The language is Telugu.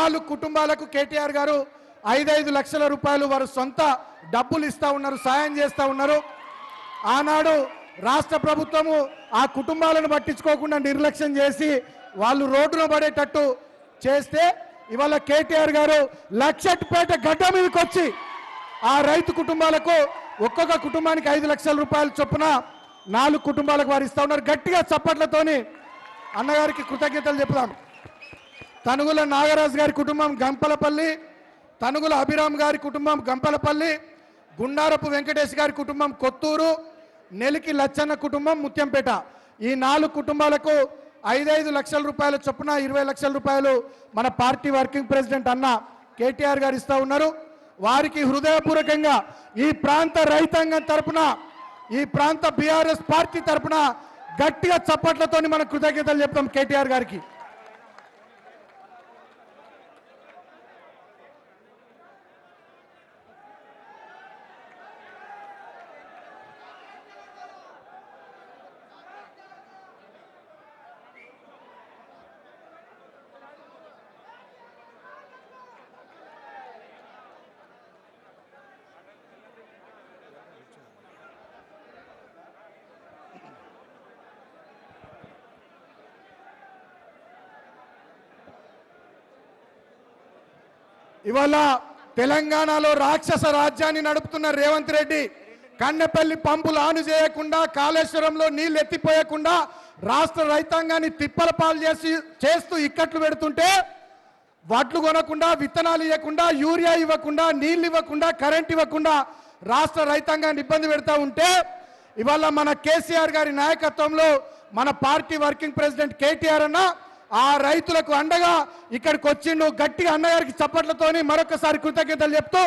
4 కుటుంబాలకు కేటీఆర్ గారు 5 లక్షల రూపాయలు వారు సొంత డబ్బులు ఇస్తా ఉన్నారు, సాయం చేస్తూ ఉన్నారు. ఆనాడు రాష్ట్ర ప్రభుత్వము ఆ కుటుంబాలను పట్టించుకోకుండా నిర్లక్ష్యం చేసి వాళ్ళు రోడ్డున పడేటట్టు చేస్తే ఇవాళ కేటీఆర్ గారు లక్షట్పేట గడ్డ మీదకి వచ్చి ఆ రైతు కుటుంబాలకు ఒక్కొక్క కుటుంబానికి 5 లక్షల రూపాయలు చొప్పున 4 కుటుంబాలకు వారు ఇస్తా ఉన్నారు. గట్టిగా చప్పట్లతోని అన్నగారికి కృతజ్ఞతలు చెప్తాం. తనుగుల నాగరాజు గారి కుటుంబం గంపలపల్లి, తనుగుల అభిరామ్ గారి కుటుంబం గంపలపల్లి, గుండారపు వెంకటేష్ గారి కుటుంబం కొత్తూరు, నెలికి లచ్చన్న కుటుంబం ముత్యంపేట. ఈ 4 కుటుంబాలకు 5 లక్షల రూపాయల చొప్పున 20 లక్షల రూపాయలు మన పార్టీ వర్కింగ్ ప్రెసిడెంట్ అన్న కేటీఆర్ గారు ఇస్తా ఉన్నారు. వారికి హృదయపూర్వకంగా ఈ ప్రాంత రైతాంగం తరపున, ఈ ప్రాంత బీఆర్ఎస్ పార్టీ తరపున గట్టిగా చప్పట్లతోని మనం కృతజ్ఞతలు చెప్తాం కేటీఆర్ గారికి. ఇవాళ తెలంగాణలో రాక్షస రాజ్యాన్ని నడుపుతున్న రేవంత్ రెడ్డి కన్నెపల్లి పంపులు ఆను చేయకుండా, కాళేశ్వరంలో నీళ్లు ఎత్తిపోయకుండా రాష్ట్ర రైతాంగాన్ని తిప్పల పాలు చేస్తూ ఇక్కట్లు పెడుతుంటే, వడ్లు కొనకుండా, విత్తనాలు ఇవ్వకుండా, యూరియా ఇవ్వకుండా, నీళ్లు ఇవ్వకుండా, కరెంట్ ఇవ్వకుండా రాష్ట్ర రైతాంగాన్ని ఇబ్బంది పెడతా ఉంటే, ఇవాళ మన కేసీఆర్ గారి నాయకత్వంలో మన పార్టీ వర్కింగ్ ప్రెసిడెంట్ కేటీఆర్ అన్న ఆ రైతులకు అండగా ఇక్కడికి వచ్చిండు. గట్టిగా అన్నగారికి చప్పట్లతోని మరొకసారి కృతజ్ఞతలు చెప్తూ